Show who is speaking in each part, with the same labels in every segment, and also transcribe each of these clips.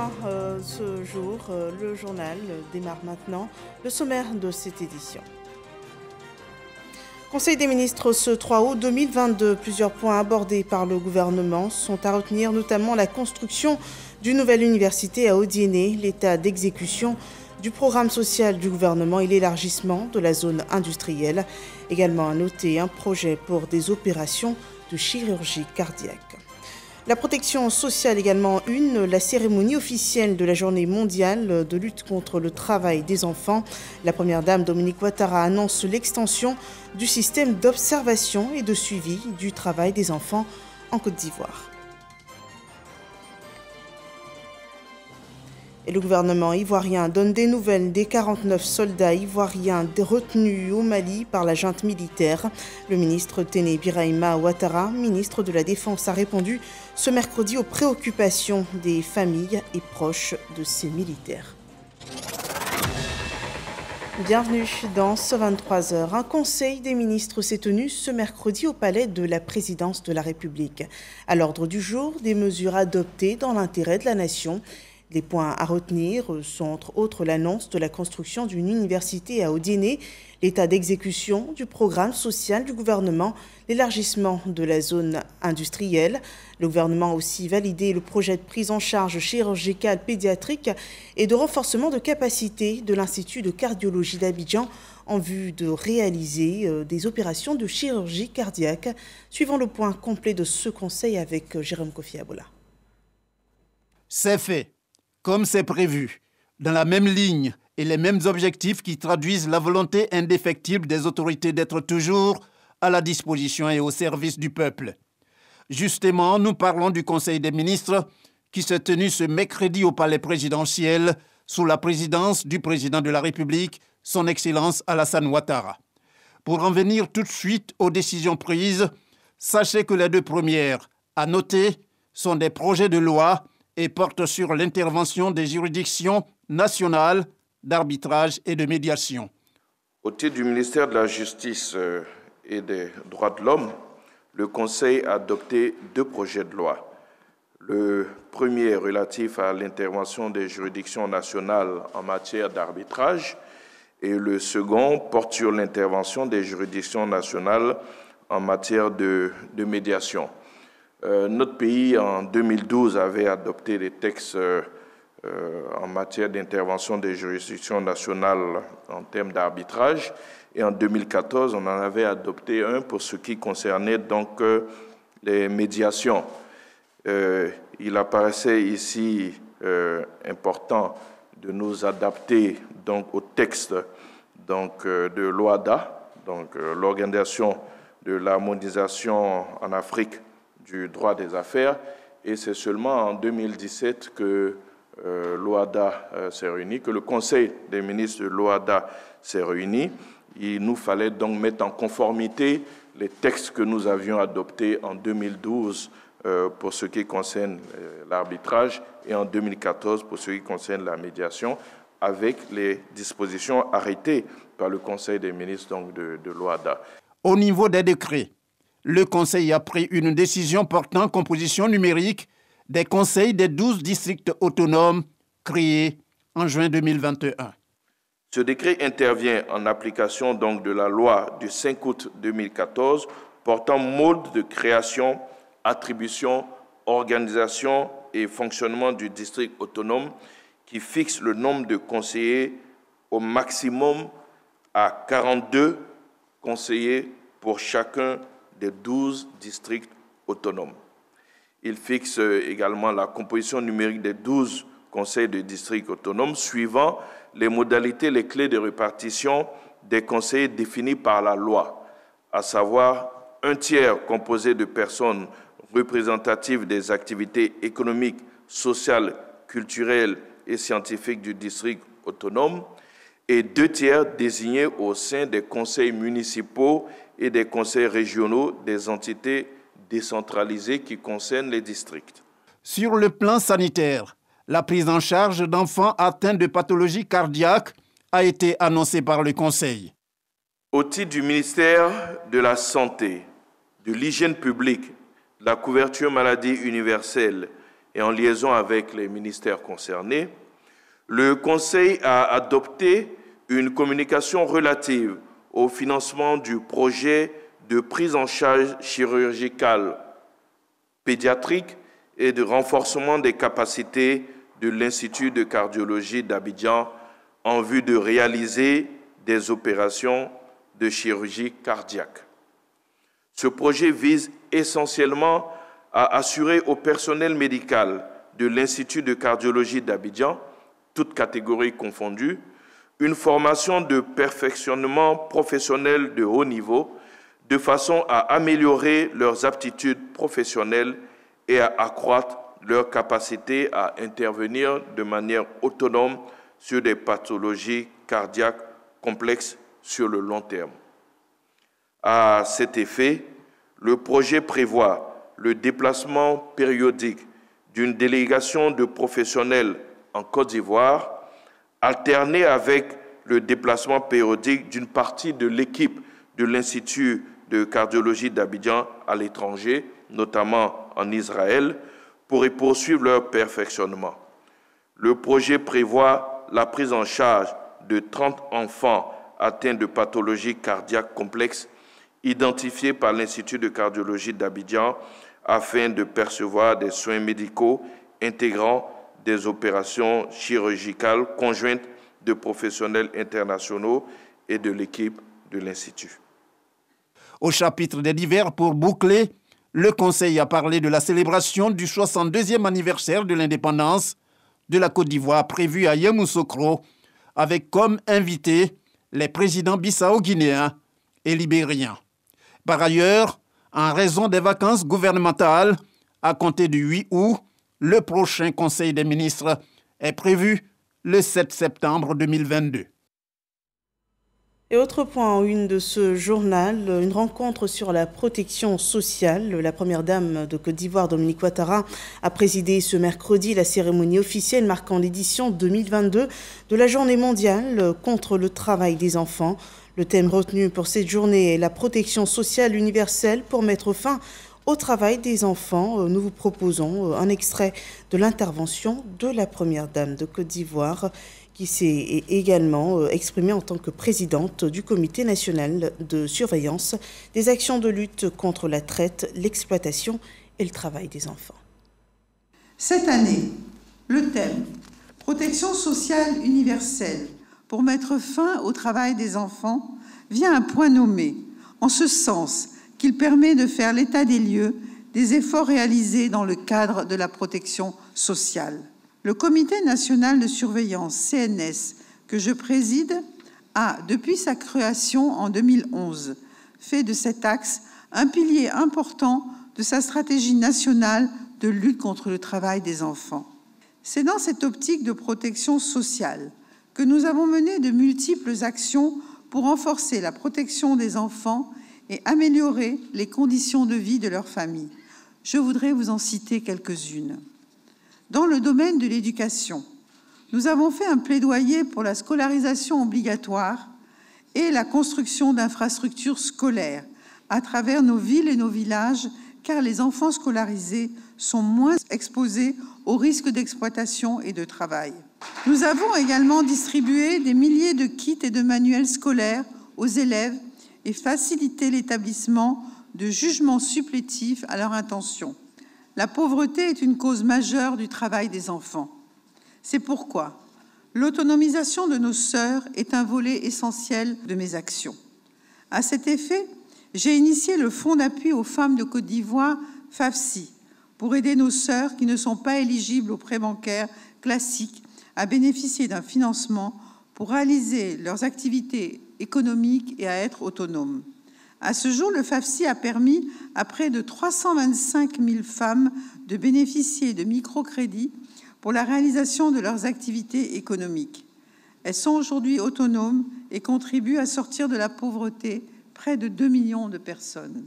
Speaker 1: Bonsoir, ce jour, le journal démarre maintenant. Le sommaire de cette édition. Conseil des ministres ce 3 août 2022. Plusieurs points abordés par le gouvernement sont à retenir, notamment la construction d'une nouvelle université à Odiéné, l'état d'exécution du programme social du gouvernement et l'élargissement de la zone industrielle. Également à noter un projet pour des opérations de chirurgie cardiaque. La protection sociale également la cérémonie officielle de la journée mondiale de lutte contre le travail des enfants. La première dame Dominique Ouattara annonce l'extension du système d'observation et de suivi du travail des enfants en Côte d'Ivoire. Et le gouvernement ivoirien donne des nouvelles des 49 soldats ivoiriens retenus au Mali par la junte militaire. Le ministre Téné Birahima Ouattara, ministre de la Défense, a répondu ce mercredi aux préoccupations des familles et proches de ces militaires. Bienvenue dans ce 23h. Un conseil des ministres s'est tenu ce mercredi au palais de la présidence de la République. À l'ordre du jour, des mesures adoptées dans l'intérêt de la nation. Les points à retenir sont entre autres l'annonce de la construction d'une université à Odiéné, l'état d'exécution du programme social du gouvernement, l'élargissement de la zone industrielle. Le gouvernement a aussi validé le projet de prise en charge chirurgicale pédiatrique et de renforcement de capacité de l'Institut de cardiologie d'Abidjan en vue de réaliser des opérations de chirurgie cardiaque. Suivons le point complet de ce conseil avec Jérôme Kofi Abola.
Speaker 2: C'est fait. Comme c'est prévu, dans la même ligne et les mêmes objectifs qui traduisent la volonté indéfectible des autorités d'être toujours à la disposition et au service du peuple. Justement, nous parlons du Conseil des ministres qui s'est tenu ce mercredi au palais présidentiel sous la présidence du président de la République, son Excellence Alassane Ouattara. Pour en venir tout de suite aux décisions prises, sachez que les deux premières, à noter, sont des projets de loi et porte sur l'intervention des juridictions nationales d'arbitrage et de médiation.
Speaker 3: Au titre du ministère de la Justice et des Droits de l'Homme, le Conseil a adopté deux projets de loi. Le premier relatif à l'intervention des juridictions nationales en matière d'arbitrage et le second porte sur l'intervention des juridictions nationales en matière de médiation. Notre pays, en 2012, avait adopté des textes en matière d'intervention des juridictions nationales en termes d'arbitrage. Et en 2014, on en avait adopté un pour ce qui concernait donc les médiations. Il apparaissait ici important de nous adapter donc au texte donc, de l'OHADA, donc l'Organisation de l'harmonisation en Afrique du droit des affaires, et c'est seulement en 2017 que l'OHADA s'est réuni, que le Conseil des ministres de l'OHADA s'est réuni. Il nous fallait donc mettre en conformité les textes que nous avions adoptés en 2012 pour ce qui concerne l'arbitrage et en 2014 pour ce qui concerne la médiation, avec les dispositions arrêtées par le Conseil des ministres donc, de l'OHADA.
Speaker 2: Au niveau des décrets, le Conseil a pris une décision portant composition numérique des conseils des 12 districts autonomes créés en juin 2021.
Speaker 3: Ce décret intervient en application donc de la loi du 5 août 2014 portant mode de création, attribution, organisation et fonctionnement du district autonome qui fixe le nombre de conseillers au maximum à 42 conseillers pour chacun des 12 districts autonomes. Il fixe également la composition numérique des 12 conseils de districts autonomes suivant les modalités, les clés de répartition des conseillers définis par la loi, à savoir un tiers composé de personnes représentatives des activités économiques, sociales, culturelles et scientifiques du district autonome et 2 tiers désignés au sein des conseils municipaux et des conseils régionaux des entités décentralisées qui concernent les districts.
Speaker 2: Sur le plan sanitaire, la prise en charge d'enfants atteints de pathologies cardiaques a été annoncée par le Conseil.
Speaker 3: Au titre du ministère de la Santé, de l'Hygiène publique, de la couverture maladie universelle et en liaison avec les ministères concernés, le Conseil a adopté une communication relative au financement du projet de prise en charge chirurgicale pédiatrique et de renforcement des capacités de l'Institut de cardiologie d'Abidjan en vue de réaliser des opérations de chirurgie cardiaque. Ce projet vise essentiellement à assurer au personnel médical de l'Institut de cardiologie d'Abidjan, toutes catégories confondues, une formation de perfectionnement professionnel de haut niveau, de façon à améliorer leurs aptitudes professionnelles et à accroître leur capacité à intervenir de manière autonome sur des pathologies cardiaques complexes sur le long terme. À cet effet, le projet prévoit le déplacement périodique d'une délégation de professionnels en Côte d'Ivoire, alterné avec le déplacement périodique d'une partie de l'équipe de l'Institut de cardiologie d'Abidjan à l'étranger, notamment en Israël, pour y poursuivre leur perfectionnement. Le projet prévoit la prise en charge de 30 enfants atteints de pathologies cardiaques complexes identifiés par l'Institut de cardiologie d'Abidjan afin de percevoir des soins médicaux intégrant des opérations chirurgicales conjointes de professionnels internationaux et de l'équipe de l'Institut.
Speaker 2: Au chapitre des divers pour boucler, le Conseil a parlé de la célébration du 62e anniversaire de l'indépendance de la Côte d'Ivoire prévue à Yamoussoukro, avec comme invités les présidents bissau-guinéens et libériens. Par ailleurs, en raison des vacances gouvernementales, à compter du 8 août, le prochain Conseil des ministres est prévu le 7 septembre 2022.
Speaker 1: Et autre point en une de ce journal, une rencontre sur la protection sociale. La première dame de Côte d'Ivoire, Dominique Ouattara, a présidé ce mercredi la cérémonie officielle marquant l'édition 2022 de la Journée mondiale contre le travail des enfants. Le thème retenu pour cette journée est la protection sociale universelle pour mettre fin au travail des enfants. Nous vous proposons un extrait de l'intervention de la première dame de Côte d'Ivoire, qui s'est également exprimée en tant que présidente du Comité national de surveillance des actions de lutte contre la traite, l'exploitation et le travail des enfants.
Speaker 4: Cette année, le thème « Protection sociale universelle pour mettre fin au travail des enfants » vient à point nommé, en ce sens qu'il permet de faire l'état des lieux des efforts réalisés dans le cadre de la protection sociale. Le Comité national de surveillance, CNS, que je préside, a, depuis sa création en 2011, fait de cet axe un pilier important de sa stratégie nationale de lutte contre le travail des enfants. C'est dans cette optique de protection sociale que nous avons mené de multiples actions pour renforcer la protection des enfants et améliorer les conditions de vie de leurs familles. Je voudrais vous en citer quelques-unes. Dans le domaine de l'éducation, nous avons fait un plaidoyer pour la scolarisation obligatoire et la construction d'infrastructures scolaires à travers nos villes et nos villages, car les enfants scolarisés sont moins exposés aux risques d'exploitation et de travail. Nous avons également distribué des milliers de kits et de manuels scolaires aux élèves et facilité l'établissement de jugements supplétifs à leur intention. La pauvreté est une cause majeure du travail des enfants. C'est pourquoi l'autonomisation de nos sœurs est un volet essentiel de mes actions. À cet effet, j'ai initié le Fonds d'appui aux femmes de Côte d'Ivoire, FAFSI, pour aider nos sœurs qui ne sont pas éligibles aux prêts bancaires classiques à bénéficier d'un financement pour réaliser leurs activités économiques et à être autonomes. À ce jour, le FAFSI a permis à près de 325 000 femmes de bénéficier de microcrédits pour la réalisation de leurs activités économiques. Elles sont aujourd'hui autonomes et contribuent à sortir de la pauvreté près de 2 millions de personnes.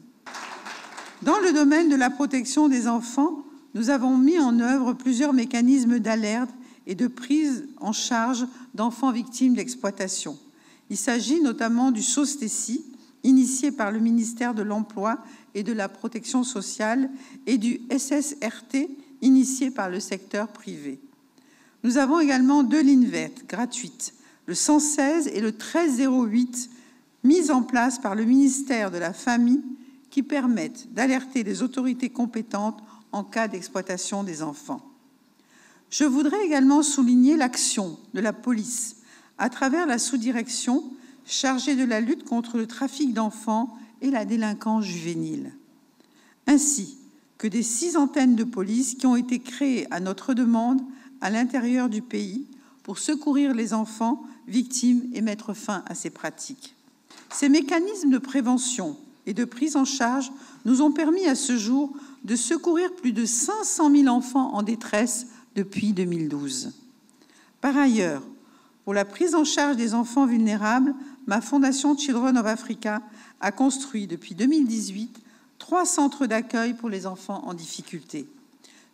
Speaker 4: Dans le domaine de la protection des enfants, nous avons mis en œuvre plusieurs mécanismes d'alerte et de prise en charge d'enfants victimes d'exploitation. Il s'agit notamment du SOSTECI, initié par le ministère de l'Emploi et de la Protection sociale, et du SSRT, initiées par le secteur privé. Nous avons également 2 lignes vertes gratuites, le 116 et le 1308, mises en place par le ministère de la Famille, qui permettent d'alerter les autorités compétentes en cas d'exploitation des enfants. Je voudrais également souligner l'action de la police à travers la sous-direction chargée de la lutte contre le trafic d'enfants et la délinquance juvénile, ainsi que des 6 antennes de police qui ont été créées à notre demande à l'intérieur du pays pour secourir les enfants victimes et mettre fin à ces pratiques. Ces mécanismes de prévention et de prise en charge nous ont permis à ce jour de secourir plus de 500 000 enfants en détresse depuis 2012. Par ailleurs, pour la prise en charge des enfants vulnérables, ma fondation Children of Africa a construit depuis 2018 3 centres d'accueil pour les enfants en difficulté.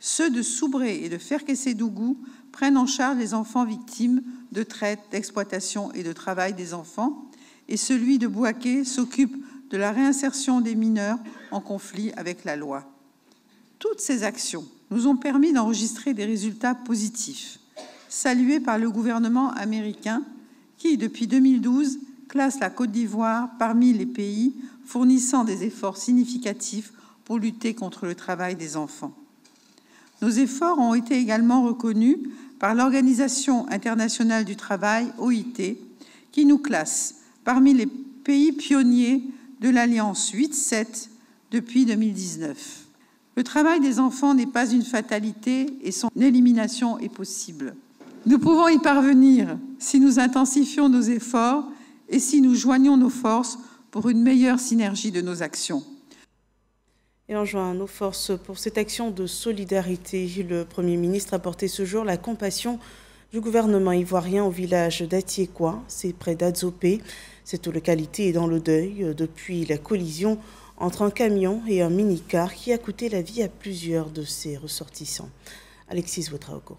Speaker 4: Ceux de Soubré et de Ferkessédougou prennent en charge les enfants victimes de traite, d'exploitation et de travail des enfants, et celui de Bouaké s'occupe de la réinsertion des mineurs en conflit avec la loi. Toutes ces actions nous ont permis d'enregistrer des résultats positifs, salués par le gouvernement américain qui, depuis 2012, classe la Côte d'Ivoire parmi les pays fournissant des efforts significatifs pour lutter contre le travail des enfants. Nos efforts ont été également reconnus par l'Organisation internationale du travail, OIT, qui nous classe parmi les pays pionniers de l'Alliance 8-7 depuis 2019. Le travail des enfants n'est pas une fatalité et son élimination est possible. Nous pouvons y parvenir si nous intensifions nos efforts et si nous joignons nos forces pour une meilleure synergie de nos actions.
Speaker 1: Et en joignant nos forces pour cette action de solidarité, le Premier ministre a porté ce jour la compassion du gouvernement ivoirien au village d'Atiekwa, c'est près d'Adzopé. Cette localité est dans le deuil depuis la collision entre un camion et un minicar qui a coûté la vie à plusieurs de ses ressortissants. Alexis Ouetraogo.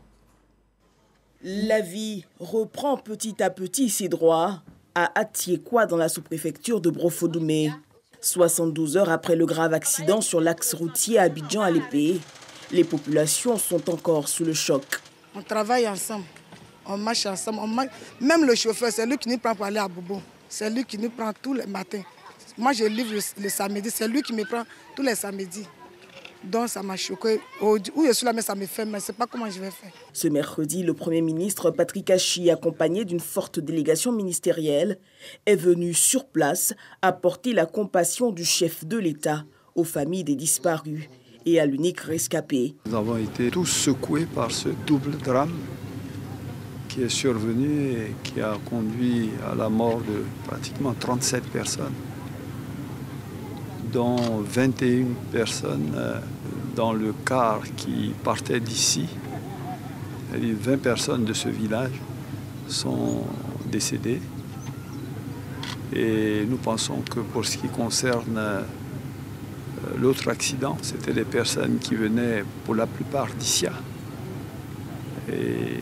Speaker 5: La vie reprend petit à petit ses droits à Atiekwa dans la sous-préfecture de Brofodoumé. 72 heures après le grave accident sur l'axe routier Abidjan-Alépé, les populations sont encore sous le choc.
Speaker 6: On travaille ensemble, on marche ensemble. Même le chauffeur, c'est lui qui nous prend pour aller à Bobo. C'est lui qui nous prend tous les matins. Moi, je livre le samedi, c'est lui qui me prend tous les samedis. Donc, ça m'a choqué. Où je suis là, mais ça me fait, mais je ne sais pas comment je vais faire.
Speaker 5: Ce mercredi, le Premier ministre Patrick Hachi, accompagné d'une forte délégation ministérielle, est venu sur place apporter la compassion du chef de l'État aux familles des disparus et à l'unique rescapé.
Speaker 7: Nous avons été tous secoués par ce double drame qui est survenu et qui a conduit à la mort de pratiquement 37 personnes, dont 21 personnes dans le car qui partait d'ici. 20 personnes de ce village sont décédées. Et nous pensons que pour ce qui concerne l'autre accident, c'était des personnes qui venaient pour la plupart d'Issia. Et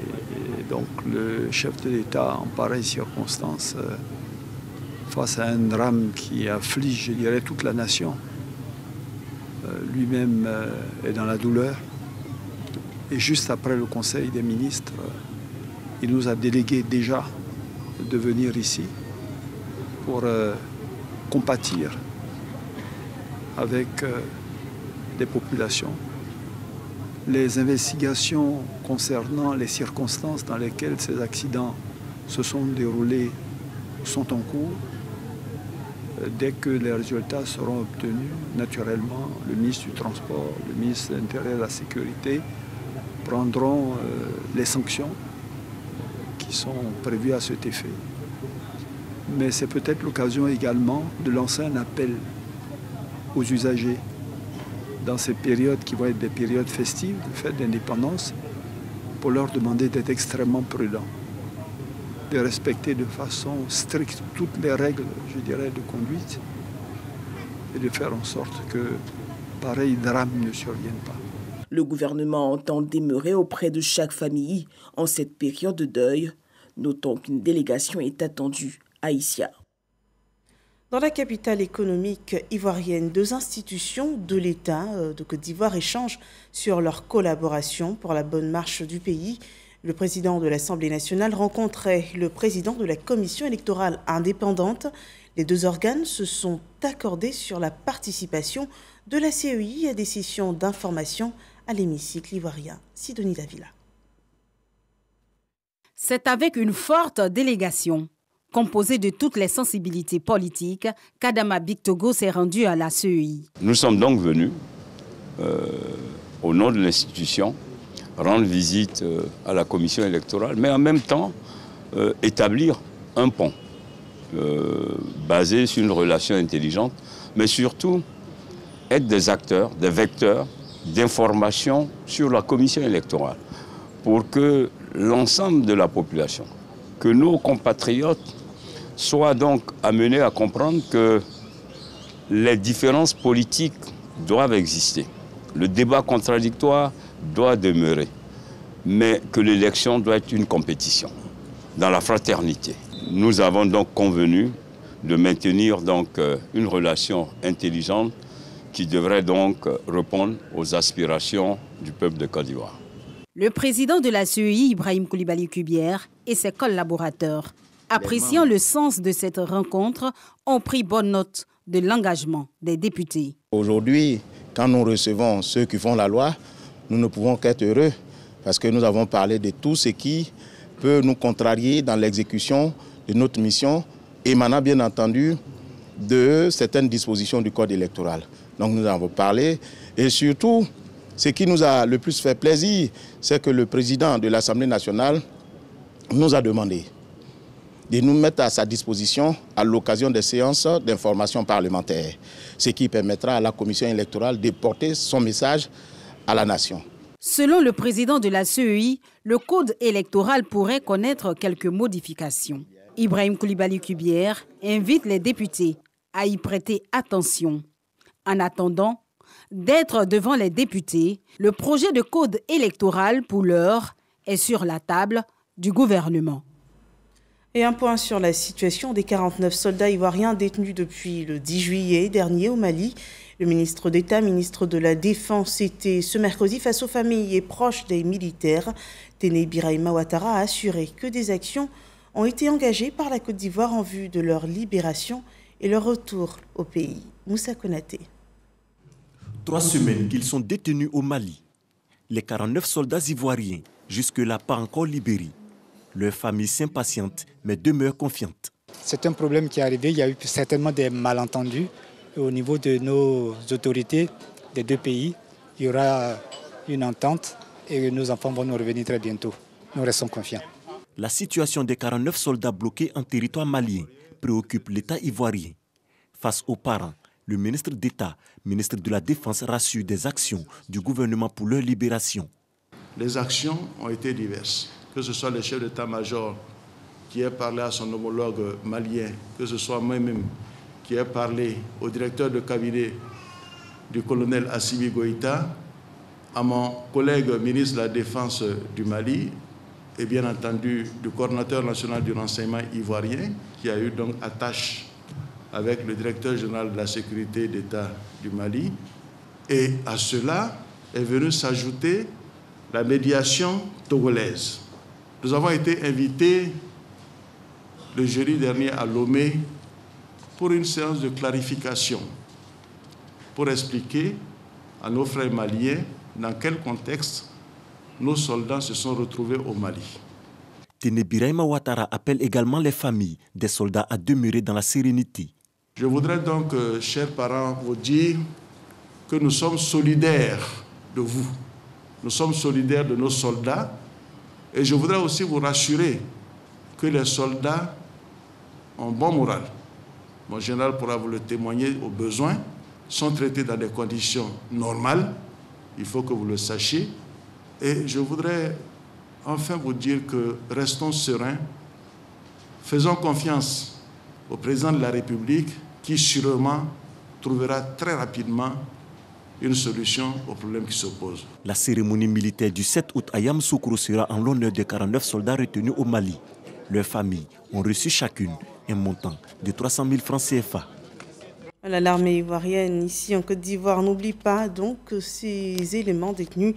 Speaker 7: donc le chef de l'État, en pareille circonstance, face à un drame qui afflige, je dirais, toute la nation, lui-même est dans la douleur. Et juste après le Conseil des ministres, il nous a délégué déjà de venir ici pour compatir avec les populations. Les investigations concernant les circonstances dans lesquelles ces accidents se sont déroulés sont en cours. Dès que les résultats seront obtenus, naturellement, le ministre du Transport, le ministre de l'Intérieur et de la Sécurité prendront les sanctions qui sont prévues à cet effet. Mais c'est peut-être l'occasion également de lancer un appel aux usagers dans ces périodes qui vont être des périodes festives, de fête d'indépendance, pour leur demander d'être extrêmement prudents, de respecter de façon stricte toutes les règles, je dirais, de conduite et de faire en sorte que pareil drame ne survienne pas.
Speaker 5: Le gouvernement entend demeurer auprès de chaque famille en cette période de deuil, notant qu'une délégation est attendue à Issia.
Speaker 1: Dans la capitale économique ivoirienne, 2 institutions de l'État de Côte d'Ivoire échangent sur leur collaboration pour la bonne marche du pays. Le président de l'Assemblée nationale rencontrait le président de la commission électorale indépendante. Les 2 organes se sont accordés sur la participation de la CEI à des sessions d'information à l'hémicycle ivoirien. Sidonie Davila.
Speaker 8: C'est avec une forte délégation composée de toutes les sensibilités politiques qu'Adama Bictogo s'est rendu à la CEI.
Speaker 9: Nous sommes donc venus, au nom de l'institution, rendre visite à la commission électorale, mais en même temps établir un pont basé sur une relation intelligente, mais surtout être des acteurs, des vecteurs d'information sur la commission électorale pour que l'ensemble de la population, que nos compatriotes soient donc amenés à comprendre que les différences politiques doivent exister. Le débat contradictoire doit demeurer, mais que l'élection doit être une compétition, dans la fraternité. Nous avons donc convenu de maintenir donc une relation intelligente qui devrait donc répondre aux aspirations du peuple de Côte d'Ivoire.
Speaker 8: Le président de la CEI, Ibrahim Koulibaly Kubière, et ses collaborateurs, appréciant le sens de cette rencontre, ont pris bonne note de l'engagement des députés.
Speaker 10: Aujourd'hui, quand nous recevons ceux qui font la loi, nous ne pouvons qu'être heureux parce que nous avons parlé de tout ce qui peut nous contrarier dans l'exécution de notre mission, émanant bien entendu de certaines dispositions du code électoral. Donc nous avons parlé et surtout, ce qui nous a le plus fait plaisir, c'est que le président de l'Assemblée nationale nous a demandé de nous mettre à sa disposition à l'occasion des séances d'information parlementaire, ce qui permettra à la commission électorale de porter son message à la nation.
Speaker 8: Selon le président de la CEI, le code électoral pourrait connaître quelques modifications. Ibrahim Koulibaly Kubière invite les députés à y prêter attention. En attendant d'être devant les députés, le projet de code électoral pour l'heure est sur la table du gouvernement.
Speaker 1: Et un point sur la situation des 49 soldats ivoiriens détenus depuis le 10 juillet dernier au Mali. Le ministre d'État, ministre de la Défense, était ce mercredi face aux familles et proches des militaires. Téné Birahima Ouattara a assuré que des actions ont été engagées par la Côte d'Ivoire en vue de leur libération et leur retour au pays. Moussa Konaté.
Speaker 11: 3 semaines qu'ils sont détenus au Mali. Les 49 soldats ivoiriens, jusque-là pas encore libérés. Leurs familles s'impatientent, mais demeurent confiantes.
Speaker 12: C'est un problème qui est arrivé. Il y a eu certainement des malentendus au niveau de nos autorités des 2 pays. Il y aura une entente et nos enfants vont nous revenir très bientôt. Nous restons confiants.
Speaker 11: La situation des 49 soldats bloqués en territoire malien préoccupe l'État ivoirien. Face aux parents, le ministre d'État, ministre de la Défense, rassure des actions du gouvernement pour leur libération.
Speaker 13: Les actions ont été diverses, que ce soit le chef d'état-major qui ait parlé à son homologue malien, que ce soit moi-même qui ai parlé au directeur de cabinet du colonel Assimi Goïta, à mon collègue ministre de la Défense du Mali et bien entendu du coordinateur national du renseignement ivoirien qui a eu donc attache avec le directeur général de la sécurité d'État du Mali. Et à cela est venue s'ajouter la médiation togolaise. Nous avons été invités le jeudi dernier à Lomé pour une séance de clarification, pour expliquer à nos frères maliens dans quel contexte nos soldats se sont retrouvés au Mali.
Speaker 11: Téné Birahima Ouattara appelle également les familles des soldats à demeurer dans la sérénité.
Speaker 13: Je voudrais donc, chers parents, vous dire que nous sommes solidaires de vous. Nous sommes solidaires de nos soldats. Et je voudrais aussi vous rassurer que les soldats ont bon moral. Mon général pourra vous le témoigner au besoin, sont traités dans des conditions normales. Il faut que vous le sachiez. Et je voudrais enfin vous dire que restons sereins, faisons confiance au président de la République qui sûrement trouvera très rapidement une solution aux problèmes qui se posent.
Speaker 11: La cérémonie militaire du 7 août à Yamoussoukro sera en l'honneur des 49 soldats retenus au Mali. Leurs familles ont reçu chacune un montant de 300 000 francs CFA.
Speaker 1: L'armée ivoirienne ici en Côte d'Ivoire n'oublie pas donc ces éléments détenus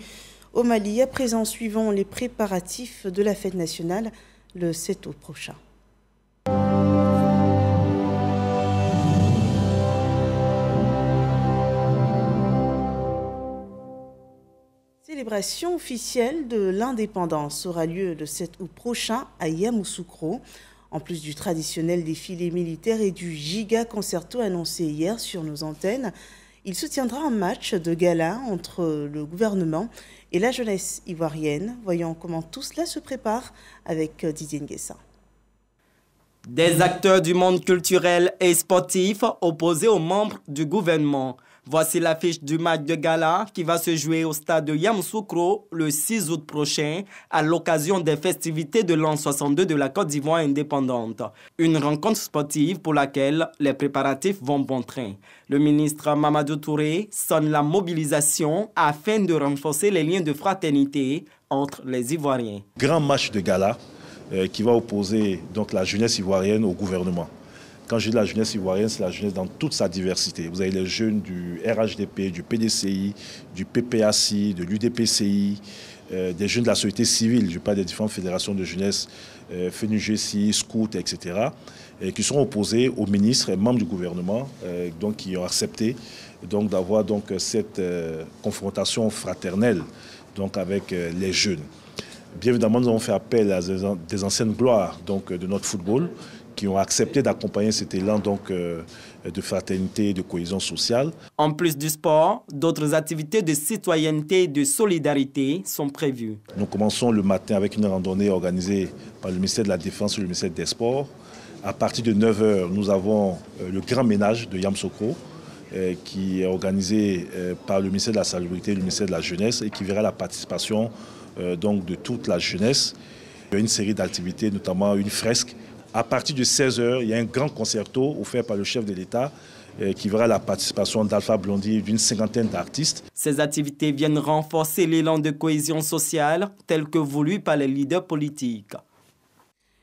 Speaker 1: au Mali. À présent, suivons les préparatifs de la fête nationale le 7 août prochain. Célébration officielle de l'indépendance aura lieu le 7 août prochain à Yamoussoukro. En plus du traditionnel défilé militaire et du giga concerto annoncé hier sur nos antennes, il se tiendra un match de gala entre le gouvernement et la jeunesse ivoirienne. Voyons comment tout cela se prépare avec Didier Nguessa.
Speaker 14: Des acteurs du monde culturel et sportif opposés aux membres du gouvernement. Voici l'affiche du match de gala qui va se jouer au stade de Yamoussoukro le 6 août prochain à l'occasion des festivités de l'an 62 de la Côte d'Ivoire indépendante. Une rencontre sportive pour laquelle les préparatifs vont bon train. Le ministre Mamadou Touré sonne la mobilisation afin de renforcer les liens de fraternité entre les Ivoiriens.
Speaker 15: Grand match de gala qui va opposer donc la jeunesse ivoirienne au gouvernement. Quand je dis la jeunesse ivoirienne, c'est la jeunesse dans toute sa diversité. Vous avez les jeunes du RHDP, du PDCI, du PPACI, de l'UDPCI, des jeunes de la société civile, je parle des différentes fédérations de jeunesse, FENUGECI, Scout, etc., qui sont opposés aux ministres et membres du gouvernement, donc, qui ont accepté d'avoir cette confrontation fraternelle donc, avec les jeunes. Bien évidemment, nous avons fait appel à des anciennes gloires de notre football, qui ont accepté d'accompagner cet élan de fraternité et de cohésion sociale.
Speaker 14: En plus du sport, d'autres activités de citoyenneté et de solidarité sont prévues.
Speaker 15: Nous commençons le matin avec une randonnée organisée par le ministère de la Défense et le ministère des Sports. À partir de 9 h, nous avons le grand ménage de Yamoussoukro qui est organisé par le ministère de la Salubrité et le ministère de la Jeunesse et qui verra la participation de toute la jeunesse. Il y a une série d'activités, notamment une fresque. À partir de 16 h, il y a un grand concerto offert par le chef de l'État qui verra la participation d'Alpha Blondy et d'une 50aine d'artistes.
Speaker 14: Ces activités viennent renforcer l'élan de cohésion sociale tel que voulu par les leaders politiques.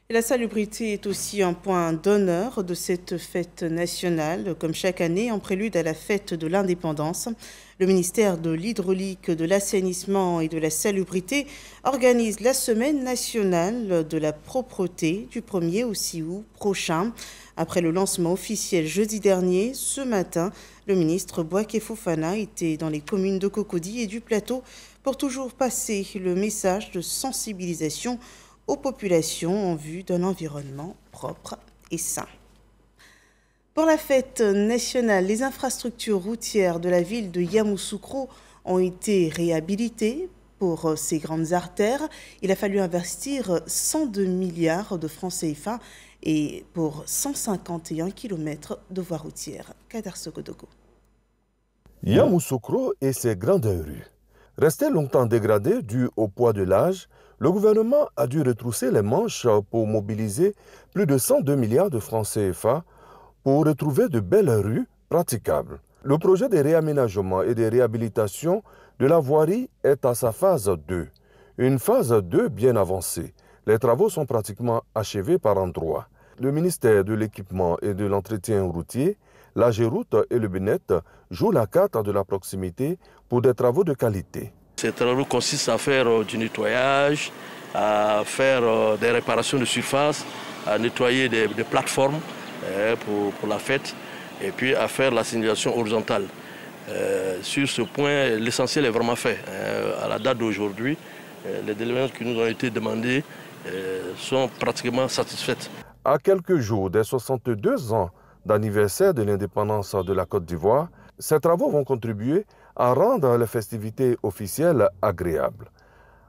Speaker 1: Et la salubrité est aussi un point d'honneur de cette fête nationale. Comme chaque année, en prélude à la fête de l'indépendance, le ministère de l'Hydraulique, de l'Assainissement et de la Salubrité organise la Semaine nationale de la propreté du 1er au 6 août prochain. Après le lancement officiel jeudi dernier, ce matin, le ministre Bouaké Fofana était dans les communes de Cocody et du Plateau pour toujours passer le message de sensibilisation aux populations en vue d'un environnement propre et sain. Pour la fête nationale, les infrastructures routières de la ville de Yamoussoukro ont été réhabilitées. Pour ces grandes artères, il a fallu investir 102 milliards de francs CFA et pour 151 km de voies routières. Kader Sokodoko.
Speaker 16: Yamoussoukro et ses grandes rues. Resté longtemps dégradé dû au poids de l'âge, le gouvernement a dû retrousser les manches pour mobiliser plus de 102 milliards de francs CFA pour retrouver de belles rues praticables. Le projet de réaménagement et de réhabilitation de la voirie est à sa phase 2. Une phase 2 bien avancée. Les travaux sont pratiquement achevés par endroits. Le ministère de l'Équipement et de l'Entretien routier, l'AGEROUTE et le BNET jouent la carte de la proximité pour des travaux de qualité.
Speaker 17: Ces travaux consistent à faire du nettoyage, à faire des réparations de surface, à nettoyer des plateformes pour la fête et puis à faire la signalisation horizontale. Sur ce point, l'essentiel est vraiment fait. À la date d'aujourd'hui, les éléments qui nous ont été demandés sont pratiquement satisfaits.
Speaker 16: À quelques jours des 62 ans d'anniversaire de l'indépendance de la Côte d'Ivoire, ces travaux vont contribuer à rendre les festivités officielles agréables.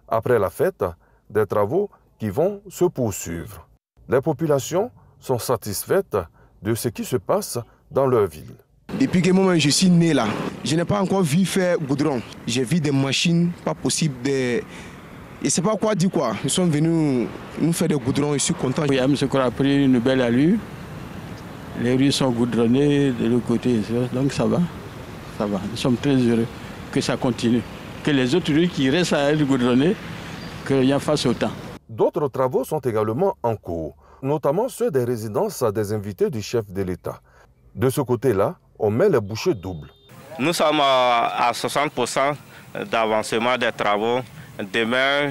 Speaker 16: Après la fête, des travaux qui vont se poursuivre. Les populations sont satisfaites de ce qui se passe dans leur ville.
Speaker 18: Depuis que moment je suis né là, je n'ai pas encore vu faire goudron. J'ai vu des machines, pas possible de... Je ne sais pas quoi dire quoi. Ils sont venus nous faire des goudrons, je suis content.
Speaker 19: Oui, M. Kora a pris une belle allure. Les rues sont goudronnées de l'autre côté, donc ça va. Ça va. Nous sommes très heureux que ça continue. Que les autres rues qui restent à être goudronnées, qu'il y en fasse autant.
Speaker 16: D'autres travaux sont également en cours, notamment ceux des résidences des invités du chef de l'État. De ce côté-là, on met les bouchées doubles.
Speaker 20: Nous sommes à 60% d'avancement des travaux. Demain,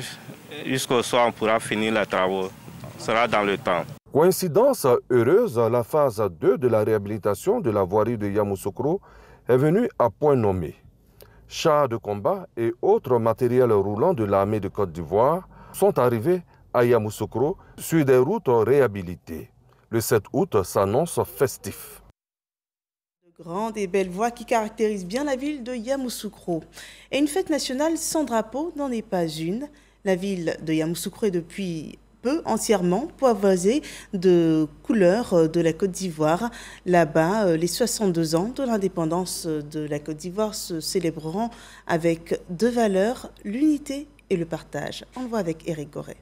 Speaker 20: jusqu'au soir, on pourra finir les travaux. Ce sera dans le temps.
Speaker 16: Coïncidence heureuse, la phase 2 de la réhabilitation de la voirie de Yamoussoukro est venue à point nommé. Chars de combat et autres matériels roulants de l'armée de Côte d'Ivoire sont arrivés à Yamoussoukro sur des routes réhabilitées. Le 7 août s'annonce festif.
Speaker 1: De grandes et belles voies qui caractérisent bien la ville de Yamoussoukro. Et une fête nationale sans drapeau n'en est pas une. La ville de Yamoussoukro est depuis peu entièrement pavoisée de couleurs de la Côte d'Ivoire. Là-bas, les 62 ans de l'indépendance de la Côte d'Ivoire se célébreront avec deux valeurs, l'unité et le partage. On le voit avec Éric Goré.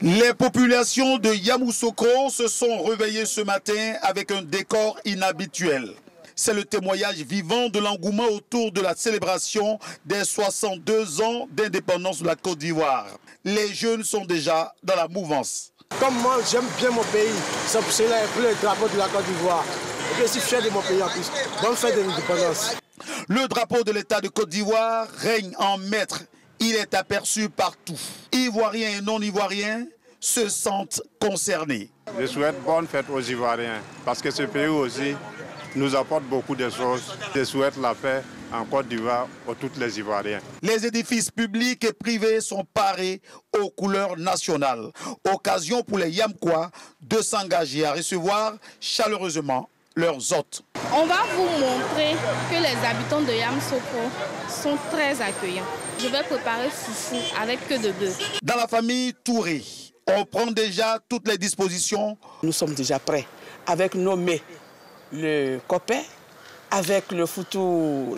Speaker 21: Les populations de Yamoussoukro se sont réveillées ce matin avec un décor inhabituel. C'est le témoignage vivant de l'engouement autour de la célébration des 62 ans d'indépendance de la Côte d'Ivoire. Les jeunes sont déjà dans la mouvance.
Speaker 22: Comme moi, j'aime bien mon pays. C'est pour cela que le drapeau de la Côte d'Ivoire. Et je suis fier de mon pays en plus. Bonne fête de l'indépendance.
Speaker 21: Le drapeau de l'État de Côte d'Ivoire règne en maître. Il est aperçu partout. Ivoiriens et non-Ivoiriens se sentent concernés.
Speaker 23: Je souhaite bonne fête aux Ivoiriens parce que ce pays aussi nous apporte beaucoup de choses. Je souhaite la paix en Côte d'Ivoire pour tous les Ivoiriens.
Speaker 21: Les édifices publics et privés sont parés aux couleurs nationales. Occasion pour les Yamkois de s'engager à recevoir chaleureusement leurs hôtes.
Speaker 24: On va vous montrer que les habitants de Yamoussoukro sont très accueillants. Je vais préparer foufou avec queue de bœuf.
Speaker 21: Dans la famille Touré, on prend déjà toutes les dispositions.
Speaker 25: Nous sommes déjà prêts avec nos mets, le copé, avec le foutou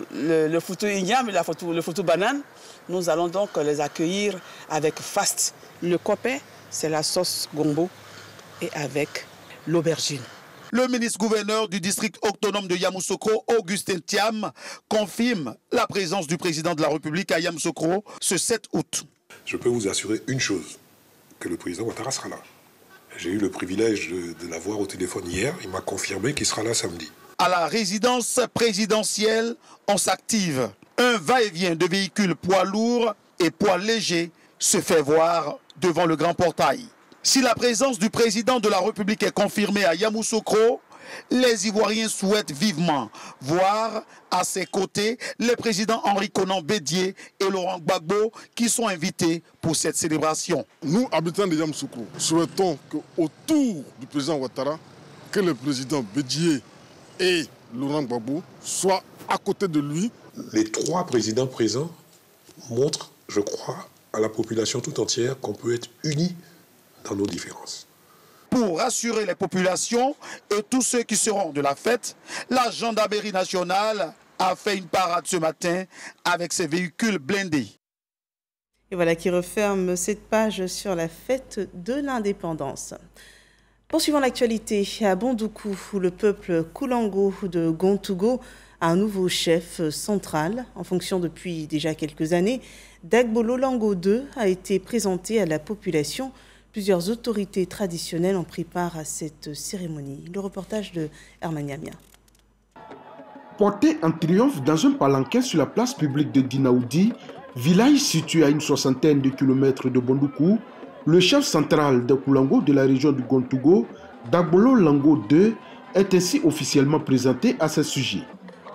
Speaker 25: igname et le foutou banane. Nous allons donc les accueillir avec faste. Le copé, c'est la sauce gombo et avec l'aubergine.
Speaker 21: Le ministre-gouverneur du district autonome de Yamoussoukro, Augustin Thiam, confirme la présence du président de la République à Yamoussoukro ce 7 août.
Speaker 26: Je peux vous assurer une chose, que le président Ouattara sera là. J'ai eu le privilège de l'avoir au téléphone hier. Il m'a confirmé qu'il sera là samedi.
Speaker 21: À la résidence présidentielle, on s'active. Un va-et-vient de véhicules poids lourds et poids légers se fait voir devant le grand portail. Si la présence du président de la République est confirmée à Yamoussoukro, les Ivoiriens souhaitent vivement voir à ses côtés les présidents Henri Konan Bédié et Laurent Gbagbo qui sont invités pour cette célébration.
Speaker 27: Nous, habitants de Yamoussoukro, souhaitons qu'autour du président Ouattara, que le président Bédié et Laurent Gbagbo soient à côté de lui.
Speaker 26: Les trois présidents présents montrent, je crois, à la population tout entière qu'on peut être unis dans nos différences.
Speaker 21: Pour rassurer les populations et tous ceux qui seront de la fête, la gendarmerie nationale a fait une parade ce matin avec ses véhicules blindés.
Speaker 1: Et voilà qui referme cette page sur la fête de l'indépendance. Poursuivons l'actualité à Bondoukou, où le peuple Koulango de Gontougo a un nouveau chef central. En fonction depuis déjà quelques années, Dagbolo Lango II a été présenté à la population. Plusieurs autorités traditionnelles ont pris part à cette cérémonie. Le reportage de Herman Yamia.
Speaker 28: Porté en triomphe dans un palanquin sur la place publique de Dinaoudi, village situé à une soixantaine de kilomètres de Bondoukou, le chef central de Koulango de la région du Gontougo, Dagbolo Lango II, est ainsi officiellement présenté à ce sujet.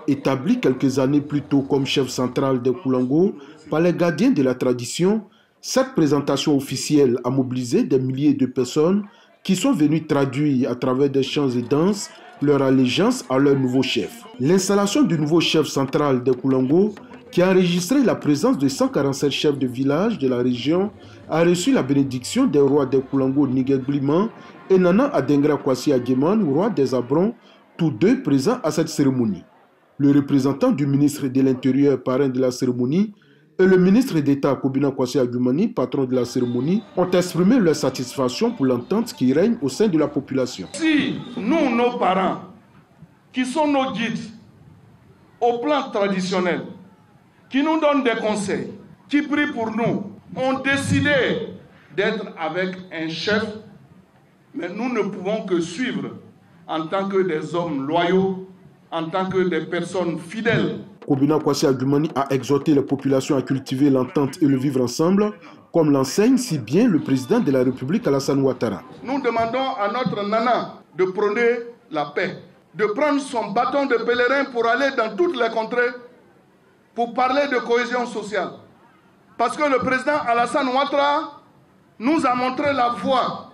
Speaker 28: Établi quelques années plus tôt comme chef central de Koulango par les gardiens de la tradition, cette présentation officielle a mobilisé des milliers de personnes qui sont venues traduire à travers des chants et danses leur allégeance à leur nouveau chef. L'installation du nouveau chef central de Koulango, qui a enregistré la présence de 147 chefs de village de la région, a reçu la bénédiction des rois de Koulango Nigégliman et Nana Adengra Kwasi Ageman, roi des Abrons, tous deux présents à cette cérémonie. Le représentant du ministre de l'Intérieur, parrain de la cérémonie, et le ministre d'État Kobina Kwasi Agumani, patron de la cérémonie, ont exprimé leur satisfaction pour l'entente qui règne au sein de la population.
Speaker 29: Si nous, nos parents, qui sont nos guides au plan traditionnel, qui nous donnent des conseils, qui prient pour nous, ont décidé d'être avec un chef, mais nous ne pouvons que suivre en tant que des hommes loyaux en tant que des personnes fidèles.
Speaker 28: Kobina Kwasi Agumani a exhorté les populations à cultiver l'entente et le vivre ensemble, comme l'enseigne si bien le président de la République Alassane Ouattara.
Speaker 29: Nous demandons à notre nana de prôner la paix, de prendre son bâton de pèlerin pour aller dans toutes les contrées, pour parler de cohésion sociale. Parce que le président Alassane Ouattara nous a montré la voie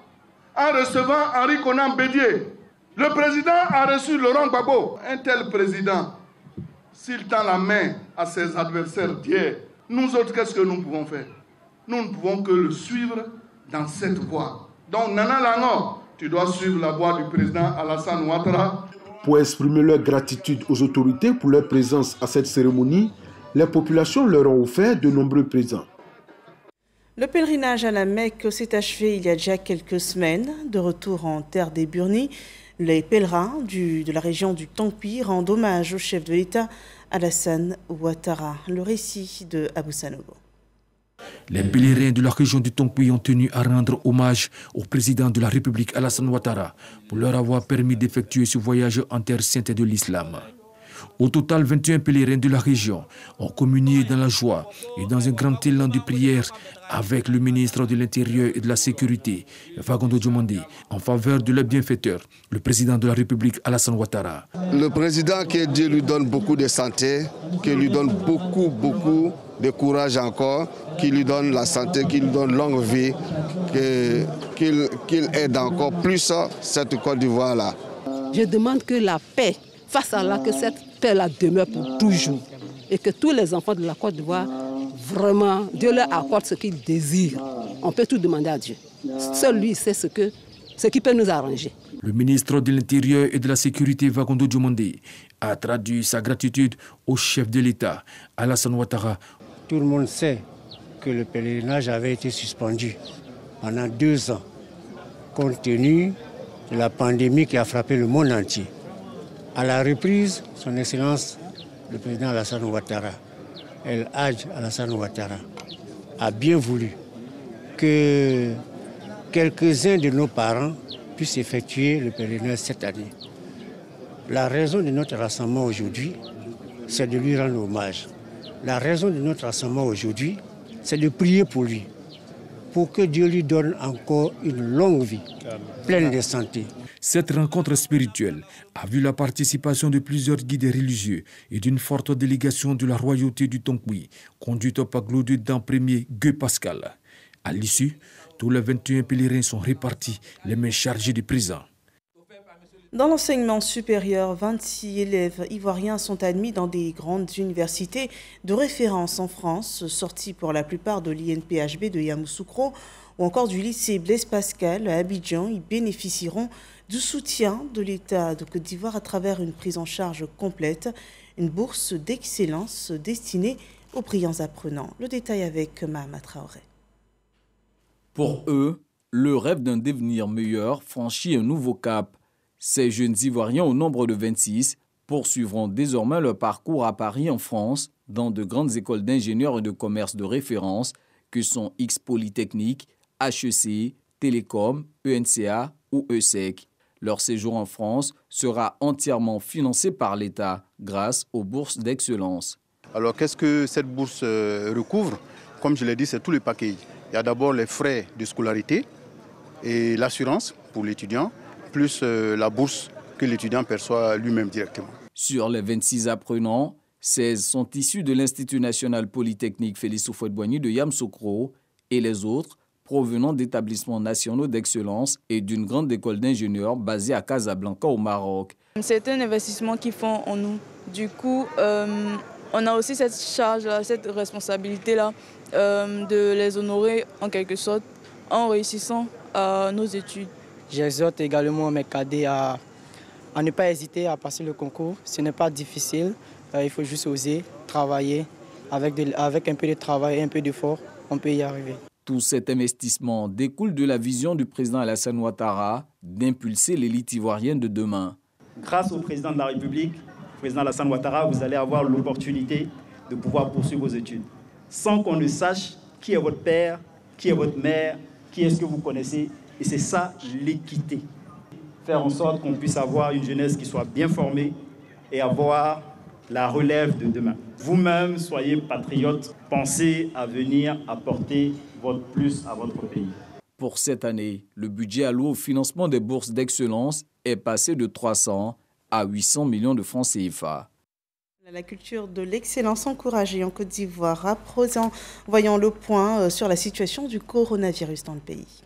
Speaker 29: en recevant Henri Konan Bédié. Le président a reçu Laurent Gbagbo. Un tel président, s'il tend la main à ses adversaires d'hier, nous autres, qu'est-ce que nous pouvons faire? Nous ne pouvons que le suivre dans cette voie. Donc, Nana Lango, tu dois suivre la voie du président Alassane Ouattara.
Speaker 28: Pour exprimer leur gratitude aux autorités pour leur présence à cette cérémonie, les populations leur ont offert de nombreux présents.
Speaker 1: Le pèlerinage à la Mecque s'est achevé il y a déjà quelques semaines. De retour en terre des Burnis, les pèlerins de la région du Tongpi rendent hommage au chef de l'État, Alassane Ouattara. Le récit de Abou Sanogo.
Speaker 2: Les pèlerins de la région du Tongpi ont tenu à rendre hommage au président de la République, Alassane Ouattara, pour leur avoir permis d'effectuer ce voyage en terre sainte de l'islam. Au total, 21 pèlerins de la région ont communié dans la joie et dans un grand élan de prière avec le ministre de l'Intérieur et de la Sécurité, Fagondo Diomandé, en faveur de leur bienfaiteur, le président de la République, Alassane Ouattara.
Speaker 3: Le président, que Dieu lui donne beaucoup de santé, qu'il lui donne beaucoup de courage encore, qu'il lui donne la santé, qu'il lui donne longue vie, qu'il aide encore plus cette Côte d'Ivoire-là.
Speaker 4: Je demande que la paix, face à là, que cette paix-là demeure pour toujours. Et que tous les enfants de la Côte d'Ivoire, vraiment, Dieu leur accorde ce qu'ils désirent. On peut tout demander à Dieu. Seul lui sait ce qui peut nous arranger.
Speaker 2: Le ministre de l'Intérieur et de la Sécurité, Fagondo Diomandé, a traduit sa gratitude au chef de l'État, Alassane Ouattara.
Speaker 5: Tout le monde sait que le pèlerinage avait été suspendu pendant 2 ans, compte tenu de la pandémie qui a frappé le monde entier. À la reprise, son Excellence, le président Alassane Ouattara, El Hadj Alassane Ouattara, a bien voulu que quelques-uns de nos parents puissent effectuer le pèlerinage cette année. La raison de notre rassemblement aujourd'hui, c'est de lui rendre hommage. La raison de notre rassemblement aujourd'hui, c'est de prier pour lui, pour que Dieu lui donne encore une longue vie, pleine de santé.
Speaker 2: Cette rencontre spirituelle a vu la participation de plusieurs guides religieux et d'une forte délégation de la royauté du Tongpi, conduite par Glodudin Ier Gueux Pascal. À l'issue, tous les 21 pèlerins sont répartis, les mains chargées de présents.
Speaker 1: Dans l'enseignement supérieur, 26 élèves ivoiriens sont admis dans des grandes universités de référence en France, sortis pour la plupart de l'INPHB de Yamoussoukro ou encore du lycée Blaise Pascal à Abidjan. Ils bénéficieront du soutien de l'État de Côte d'Ivoire à travers une prise en charge complète, une bourse d'excellence destinée aux brillants apprenants. Le détail avec Mahama Traoré.
Speaker 6: Pour eux, le rêve d'un devenir meilleur franchit un nouveau cap. Ces jeunes Ivoiriens, au nombre de 26, poursuivront désormais leur parcours à Paris, en France, dans de grandes écoles d'ingénieurs et de commerce de référence que sont X Polytechnique, HEC, Télécom, ENCA ou ESSEC. Leur séjour en France sera entièrement financé par l'État grâce aux bourses d'excellence.
Speaker 7: Alors qu'est-ce que cette bourse recouvre? Comme je l'ai dit, c'est tout le paquet. Il y a d'abord les frais de scolarité et l'assurance pour l'étudiant, plus la bourse que l'étudiant perçoit lui-même directement.
Speaker 6: Sur les 26 apprenants, 16 sont issus de l'Institut national polytechnique Félix Houphouët-Boigny de Yamoussoukro et les autres provenant d'établissements nationaux d'excellence et d'une grande école d'ingénieurs basée à Casablanca au Maroc.
Speaker 8: C'est un investissement qu'ils font en nous. Du coup, on a aussi cette charge-là, cette responsabilité-là de les honorer en quelque sorte en réussissant à nos études.
Speaker 9: J'exhorte également mes cadets à ne pas hésiter à passer le concours. Ce n'est pas difficile, il faut juste oser, travailler. Avec un peu de travail et un peu d'effort, on peut y arriver.
Speaker 6: Tout cet investissement découle de la vision du président Alassane Ouattara d'impulser l'élite ivoirienne de demain.
Speaker 10: Grâce au président de la République, le président Alassane Ouattara, vous allez avoir l'opportunité de pouvoir poursuivre vos études sans qu'on ne sache qui est votre père, qui est votre mère, qui est-ce que vous connaissez. Et c'est ça l'équité. Faire en sorte qu'on puisse avoir une jeunesse qui soit bien formée, et avoir la relève de demain. Vous-même, soyez patriotes, pensez à venir apporter votre plus à votre pays.
Speaker 6: Pour cette année, le budget alloué au financement des bourses d'excellence est passé de 300 à 800 millions de francs CFA.
Speaker 1: La culture de l'excellence encouragée en Côte d'Ivoire. À présent, voyons le point sur la situation du coronavirus dans le pays.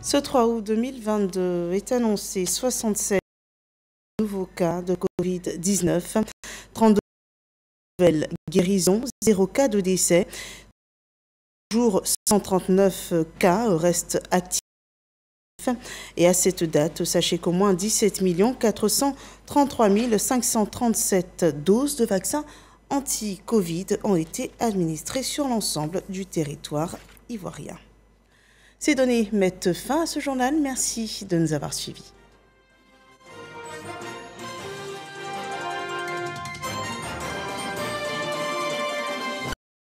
Speaker 1: Ce 3 août 2022 est annoncé 67 nouveaux cas de Covid-19, 32 nouvelles guérisons, 0 cas de décès. Toujours 139 cas restent actifs. Et à cette date, sachez qu'au moins 17 433 537 doses de vaccins anti-Covid ont été administrées sur l'ensemble du territoire ivoirien. Ces données mettent fin à ce journal. Merci de nous avoir suivis.